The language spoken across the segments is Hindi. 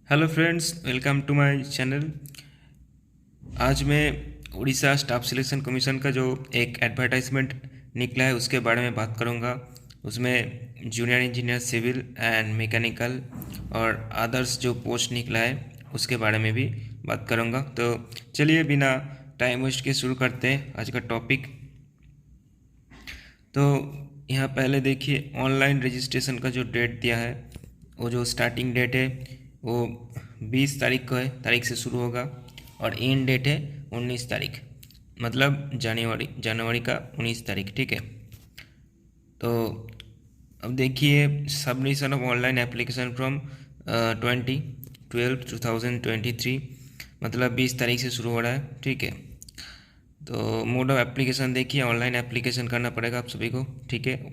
Hello friends, welcome to my channel. आज मैं उड़ीसा स्टाफ सिलेक्शन कमीशन का जो एक एडवर्टाइजमेंट निकला है उसके बारे में बात करूंगा। उसमें junior engineer civil and mechanical और अदर्स जो पोस्ट निकला है उसके बारे में भी बात करूंगा। तो चलिए बिना टाइम वेस्ट के शुरू करते हैं आज का टॉपिक। तो यहाँ पहले देखिए, ऑनलाइन रजिस्ट्रेशन का जो डेट दिया है, वो जो स्टार्टिंग डेट है वो 20 तारीख को है, तारीख से शुरू होगा, और एंड डेट है 19 तारीख, मतलब जनवरी का 19 तारीख। ठीक है। तो अब देखिए, submission of online application from 20/12/2023, मतलब 20 तारीख से शुरू हो रहा है। ठीक है। तो मोड ऑफ एप्लीकेशन देखिए, ऑनलाइन एप्लीकेशन करना पड़ेगा आप सभी को। ठीक है।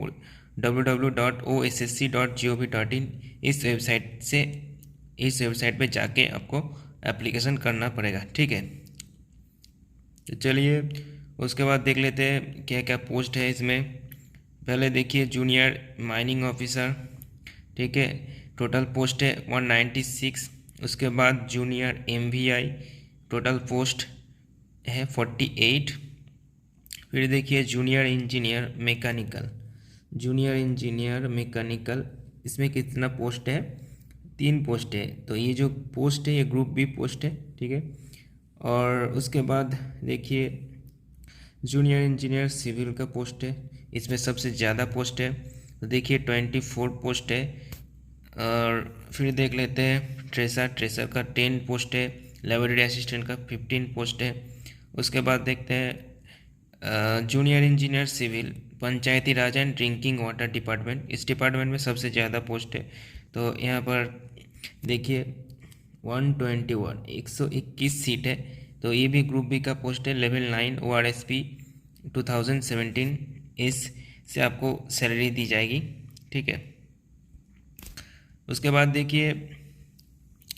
www.ossc.gov.in इस वेबसाइट पे जाके आपको एप्लीकेशन करना पड़ेगा। ठीक है। तो चलिए उसके बाद देख लेते हैं क्या क्या पोस्ट है इसमें। पहले देखिए, जूनियर माइनिंग ऑफिसर। ठीक है, टोटल पोस्ट है 196। उसके बाद जूनियर एमवीआई, टोटल पोस्ट है 48। फिर देखिए जूनियर इंजीनियर मैकेनिकल, इसमें कितना पोस्ट है? 3 पोस्ट है। तो ये जो पोस्ट है ये ग्रुप बी पोस्ट है। ठीक है। और उसके बाद देखिए, जूनियर इंजीनियर सिविल का पोस्ट है, इसमें सबसे ज़्यादा पोस्ट है। तो देखिए 24 पोस्ट है। और फिर देख लेते हैं ट्रेसर का 10 पोस्ट है। लेबोरेटरी असिस्टेंट का 15 पोस्ट है। उसके बाद देखते हैं junior engineer civil Panchayati Raj and drinking water department, इस डिपार्टमेंट में सबसे ज़्यादा पोस्ट है। तो यहाँ पर देखिए 121 सीट है। तो ये भी ग्रुप बी का पोस्ट है। लेवल 9 ORSP 2017, इससे आपको सैलरी दी जाएगी। ठीक है। उसके बाद देखिए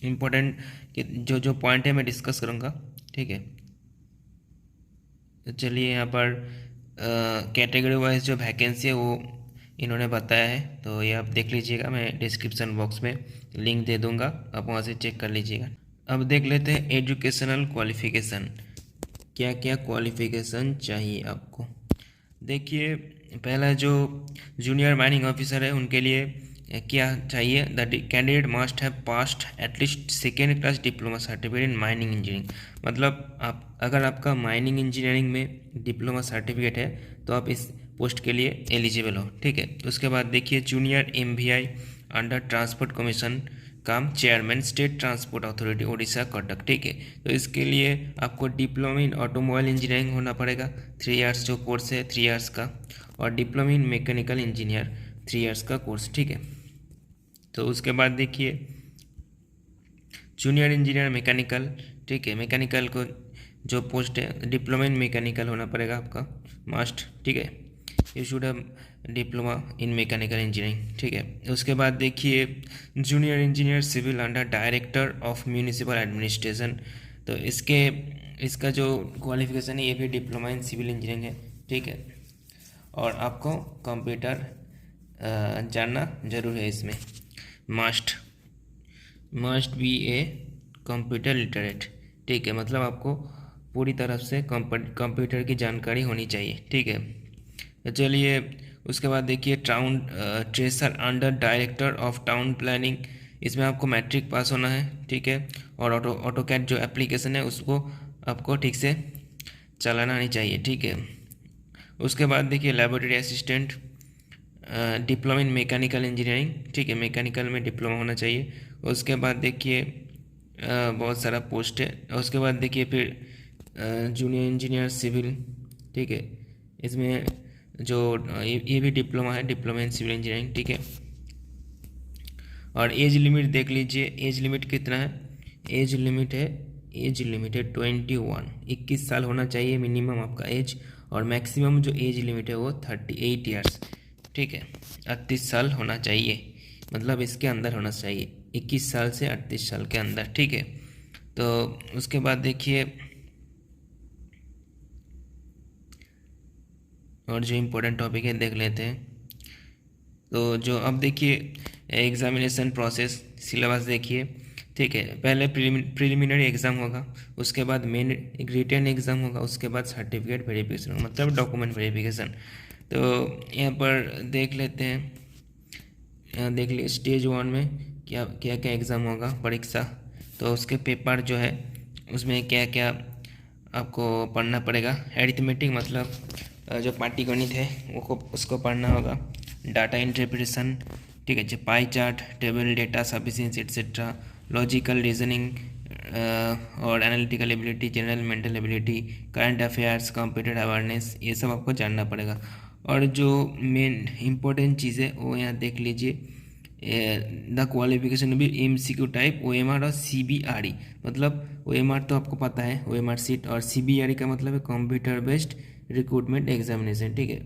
इम्पोर्टेंट कि जो जो पॉइंट है मैं डिस्कस करूँगा। ठीक है। तो चलिए यहाँ पर कैटेगरी वाइज जो वैकेंसी है वो इन्होंने बताया है, तो ये आप देख लीजिएगा। मैं डिस्क्रिप्शन बॉक्स में लिंक दे दूँगा, आप वहाँ से चेक कर लीजिएगा। अब देख लेते हैं एजुकेशनल क्वालिफ़िकेशन, क्या क्या क्वालिफ़िकेशन चाहिए आपको। देखिए, पहला जो जूनियर माइनिंग ऑफिसर है उनके लिए क्या चाहिए? The candidate must have passed at least second class diploma certificate in mining engineering, मतलब आप अगर आपका माइनिंग इंजीनियरिंग में डिप्लोमा सर्टिफिकेट है तो आप इस पोस्ट के लिए एलिजिबल हो। ठीक है। उसके बाद देखिए, junior MVI under transport commission cum chairman state transport authority Orissa Cuttack. ठीक है। तो इसके लिए आपको डिप्लोमा इन ऑटोमोबाइल इंजीनियरिंग होना पड़ेगा, 3 इयर्स जो कोर्स है 3 इयर्स का, और diploma in mechanical engineer 3 years का कोर्स। ठीक है। तो उसके बाद देखिए जूनियर इंजीनियर मैकेनिकल। ठीक है, मैकेनिकल को जो पोस्ट है डिप्लोमा इन मैकेनिकल होना पड़ेगा आपका मस्ट। ठीक है, you should have diploma in mechanical engineering. ठीक है। उसके बाद देखिए junior engineer civil under director of municipal administration, तो इसका जो क्वालिफिकेशन है ये भी डिप्लोमा इन सिविल इंजीनियरिंग है। ठीक है। और आपको कंप्यूटर जानना जरूर है इसमें, must be a computer literate. ठीक है, मतलब आपको पूरी तरफ से कंप्यूटर की जानकारी होनी चाहिए। ठीक है। तो चलिए उसके बाद देखिए town tracer under director of town planning, इसमें आपको मैट्रिक पास होना है। ठीक है। और ऑटोकैड जो एप्लीकेशन है उसको आपको ठीक से चलाना नहीं चाहिए। ठीक है। उसके बाद देखिए laboratory assistant diploma in mechanical engineering. ठीक है, मैकेनिकल में डिप्लोमा होना चाहिए। उसके बाद देखिए बहुत सारा पोस्ट है। उसके बाद देखिए फिर जूनियर इंजीनियर सिविल। ठीक है, इसमें जो ये भी डिप्लोमा है, डिप्लोमा इन सिविल इंजीनियरिंग। ठीक है। और एज लिमिट देख लीजिए, एज लिमिट कितना है? एज लिमिट है 21 साल होना चाहिए मिनिमम आपका एज, और मैक्सिमम जो एज लिमिट है वो 38 ईयर्स। ठीक है, 38 साल होना चाहिए, मतलब इसके अंदर होना चाहिए, 21 साल से 38 साल के अंदर। ठीक है। तो उसके बाद देखिए और जो इम्पोर्टेंट टॉपिक है देख लेते हैं। तो जो अब देखिए एग्जामिनेशन प्रोसेस सिलेबस देखिए, ठीक है। पहले प्रिलिमिनरी एग्ज़ाम होगा, उसके बाद मेन रिटन एग्ज़ाम होगा, उसके बाद सर्टिफिकेट वेरिफिकेशन होगा, मतलब डॉक्यूमेंट वेरिफिकेशन। तो यहाँ पर देख लेते हैं, यहाँ देख लिए स्टेज 1 में क्या क्या क्या एग्ज़ाम होगा, परीक्षा। तो उसके पेपर जो है उसमें क्या क्या आपको पढ़ना पड़ेगा। एरिथमेटिक मतलब जो पाटीगणित है वो उसको पढ़ना होगा। डाटा इंटरप्रिटेशन, ठीक है, जो pie chart, table, data sufficiency etcetera, logical reasoning और analytical ability, general mental ability, current affairs, computer awareness, ये सब आपको जानना पड़ेगा। और जो मेन इम्पोर्टेंट चीज़ है वो यहाँ देख लीजिए, द क्वालिफिकेशन भी MCQ टाइप, OMR और CBRE। मतलब OMR तो आपको पता है, OMR सीट, और CBRE का मतलब है कंप्यूटर बेस्ड रिक्रूटमेंट एग्जामिनेशन, ठीक है।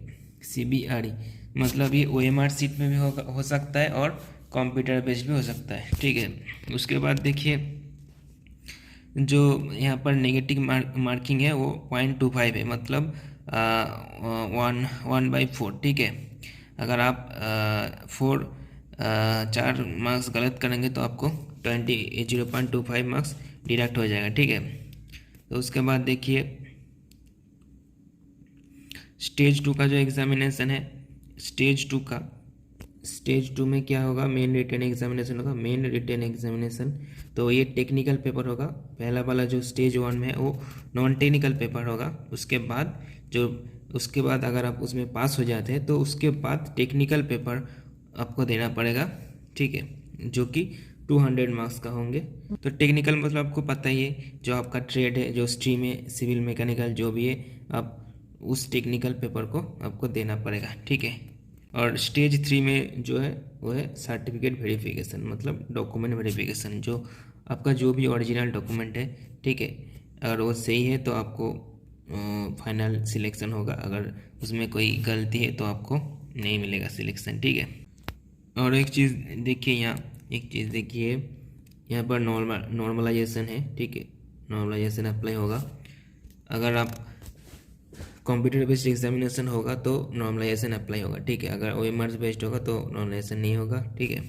CBRE मतलब ये OMR सीट में भी हो सकता है और कंप्यूटर बेस्ड भी हो सकता है, ठीक है। उसके बाद देखिए जो यहाँ पर नेगेटिव मार्किंग है वो 0.25 है, मतलब 1/4, ठीक है। अगर आप 4 मार्क्स गलत करेंगे तो आपको 0.25 मार्क्स डिडक्ट हो जाएगा, ठीक है। तो उसके बाद देखिए स्टेज 2 का जो एग्जामिनेशन है, स्टेज 2 में क्या होगा, मेन रिटन एग्जामिनेशन होगा। मेन रिटन एग्जामिनेशन तो ये टेक्निकल पेपर होगा। पहला वाला जो स्टेज 1 में है वो नॉन टेक्निकल पेपर होगा। उसके बाद अगर आप उसमें पास हो जाते हैं तो उसके बाद टेक्निकल पेपर आपको देना पड़ेगा, ठीक है, जो कि 200 मार्क्स का होंगे। तो टेक्निकल मतलब आपको पता ही है, जो आपका ट्रेड है, जो स्ट्रीम है, सिविल, मैकेनिकल, जो भी है, आप उस टेक्निकल पेपर को आपको देना पड़ेगा, ठीक है। और स्टेज 3 में जो है वो है सर्टिफिकेट वेरिफिकेशन, मतलब डॉक्यूमेंट वेरिफिकेशन, जो आपका जो भी ओरिजिनल डॉक्यूमेंट है, ठीक है, अगर वो सही है तो आपको फाइनल सिलेक्शन होगा। अगर उसमें कोई गलती है तो आपको नहीं मिलेगा सिलेक्शन, ठीक है। और एक चीज़ देखिए, यहाँ पर नॉर्मलाइजेशन है, ठीक है, नॉर्मलाइजेशन अप्लाई होगा। अगर आप कंप्यूटर बेस्ड एग्जामिनेशन होगा तो नॉर्मलाइजेशन अप्लाई होगा, ठीक है। अगर OMR बेस्ड होगा तो नॉर्मलाइजेशन नहीं होगा, ठीक है।